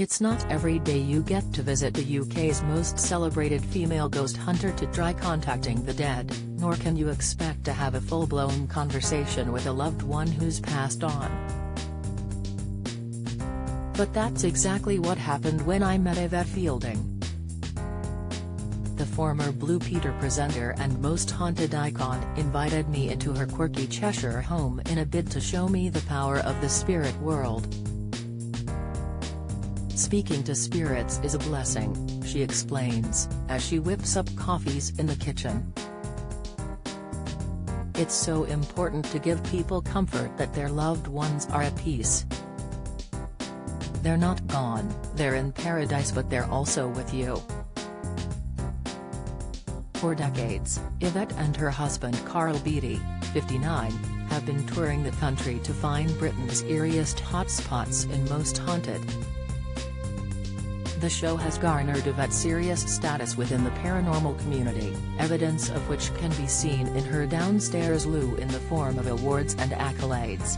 It's not every day you get to visit the UK's most celebrated female ghost hunter to try contacting the dead, nor can you expect to have a full-blown conversation with a loved one who's passed on. But that's exactly what happened when I met Yvette Fielding. The former Blue Peter presenter and most haunted icon invited me into her quirky Cheshire home in a bid to show me the power of the spirit world. Speaking to spirits is a blessing, she explains, as she whips up coffees in the kitchen. It's so important to give people comfort that their loved ones are at peace. They're not gone, they're in paradise, but they're also with you. For decades, Yvette and her husband Carl Beatty, 59, have been touring the country to find Britain's eeriest hotspots in Most Haunted. The show has garnered Yvette's serious status within the paranormal community, evidence of which can be seen in her downstairs loo in the form of awards and accolades.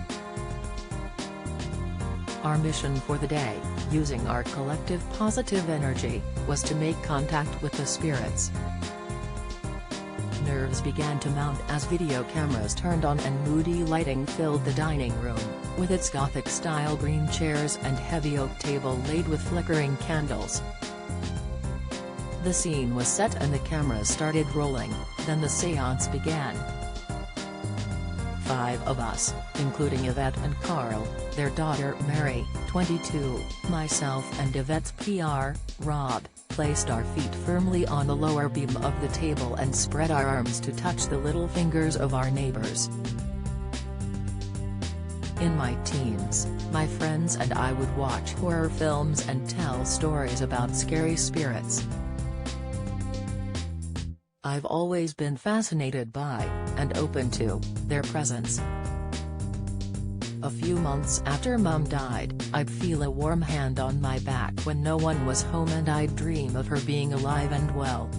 Our mission for the day, using our collective positive energy, was to make contact with the spirits. Nerves began to mount as video cameras turned on and moody lighting filled the dining room, with its Gothic-style green chairs and heavy oak table laid with flickering candles. The scene was set and the cameras started rolling, then the séance began. 5 of us, including Yvette and Carl, their daughter Mary, 22, myself and Yvette's PR, Rob, placed our feet firmly on the lower beam of the table and spread our arms to touch the little fingers of our neighbors. In my teens, my friends and I would watch horror films and tell stories about scary spirits. I've always been fascinated by, and open to, their presence. A few months after Mum died, I'd feel a warm hand on my back when no one was home and I'd dream of her being alive and well.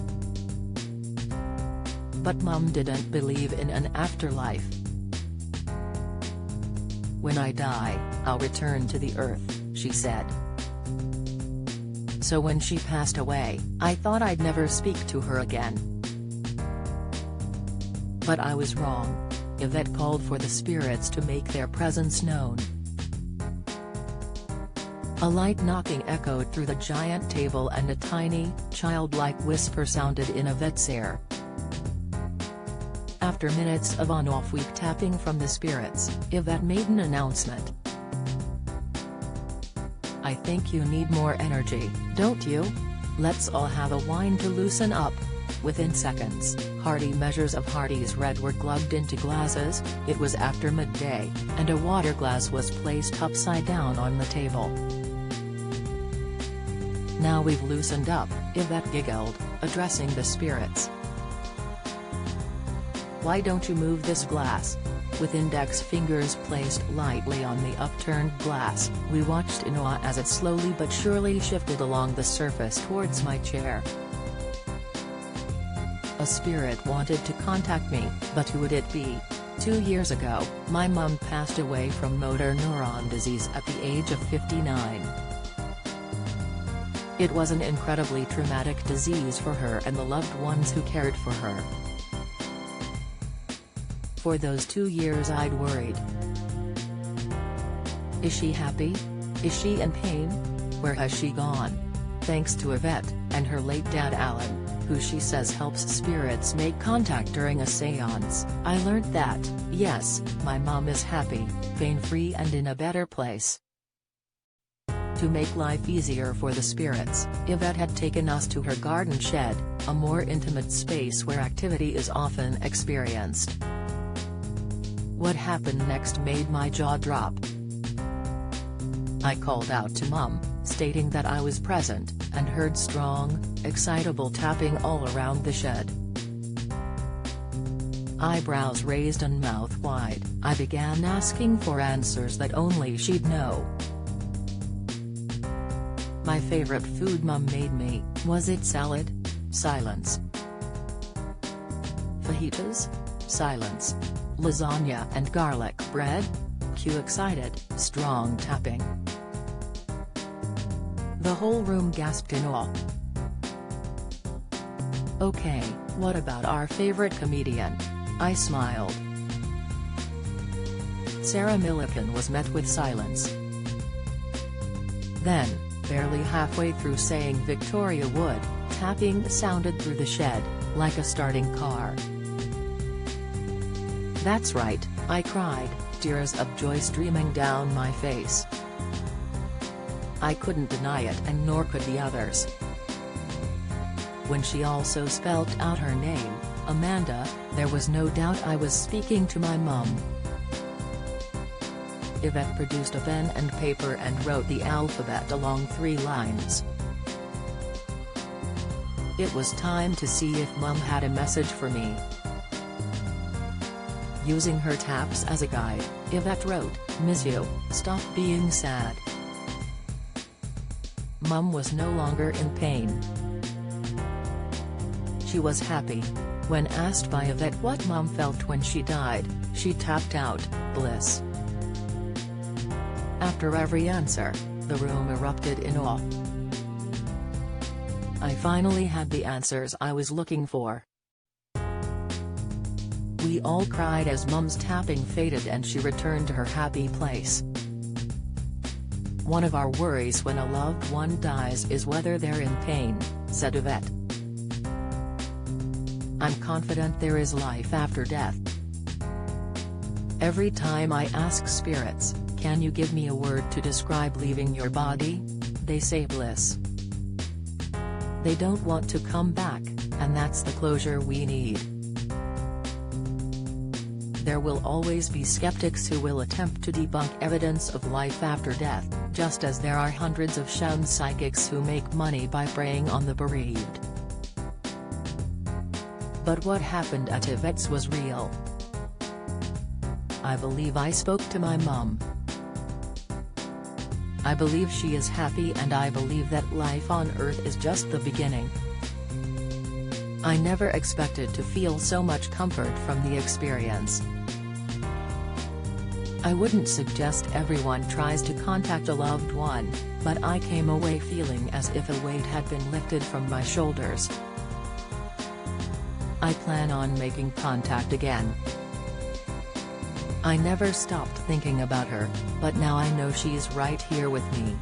But Mum didn't believe in an afterlife. When I die, I'll return to the earth, she said. So when she passed away, I thought I'd never speak to her again. But I was wrong. Yvette called for the spirits to make their presence known. A light knocking echoed through the giant table and a tiny, childlike whisper sounded in Yvette's ear. After minutes of on-off weak tapping from the spirits, Yvette made an announcement. I think you need more energy, don't you? Let's all have a wine to loosen up. Within seconds, hearty measures of Hardy's Red were glugged into glasses. It was after midday, and a water glass was placed upside down on the table. Now we've loosened up, Yvette giggled, addressing the spirits. Why don't you move this glass? With index fingers placed lightly on the upturned glass, we watched in awe as it slowly but surely shifted along the surface towards my chair. A spirit wanted to contact me, but who would it be? 2 years ago, my mum passed away from motor neuron disease at the age of 59. It was an incredibly traumatic disease for her and the loved ones who cared for her. For those 2 years I'd worried. Is she happy? Is she in pain? Where has she gone? Thanks to Yvette, and her late dad Alan, who she says helps spirits make contact during a séance, I learned that, yes, my mom is happy, pain-free and in a better place. To make life easier for the spirits, Yvette had taken us to her garden shed, a more intimate space where activity is often experienced. What happened next made my jaw drop. I called out to Mum, stating that I was present, and heard strong, excitable tapping all around the shed. Eyebrows raised and mouth wide, I began asking for answers that only she'd know. My favorite food Mum made me, was it salad? Silence. Fajitas? Silence. Lasagna and garlic bread? Cue excited, strong tapping. The whole room gasped in awe. "Okay, what about our favorite comedian?" I smiled. Sarah Millican was met with silence. Then, barely halfway through saying Victoria would, tapping sounded through the shed, like a starting car. "That's right," I cried, tears of joy streaming down my face. I couldn't deny it, and nor could the others. When she also spelt out her name, Amanda, there was no doubt I was speaking to my mum. Yvette produced a pen and paper and wrote the alphabet along 3 lines. It was time to see if Mum had a message for me. Using her taps as a guide, Yvette wrote, "Miss you, stop being sad." Mum was no longer in pain. She was happy. When asked by Yvette what Mum felt when she died, she tapped out, "Bliss." After every answer, the room erupted in awe. I finally had the answers I was looking for. We all cried as Mum's tapping faded and she returned to her happy place. "One of our worries when a loved one dies is whether they're in pain," said Yvette. "I'm confident there is life after death. Every time I ask spirits, 'Can you give me a word to describe leaving your body?' they say bliss. They don't want to come back, and that's the closure we need." There will always be skeptics who will attempt to debunk evidence of life after death, just as there are hundreds of shunned psychics who make money by preying on the bereaved. But what happened at Yvette's was real. I believe I spoke to my mum. I believe she is happy, and I believe that life on Earth is just the beginning. I never expected to feel so much comfort from the experience. I wouldn't suggest everyone tries to contact a loved one, but I came away feeling as if a weight had been lifted from my shoulders. I plan on making contact again. I never stopped thinking about her, but now I know she's right here with me.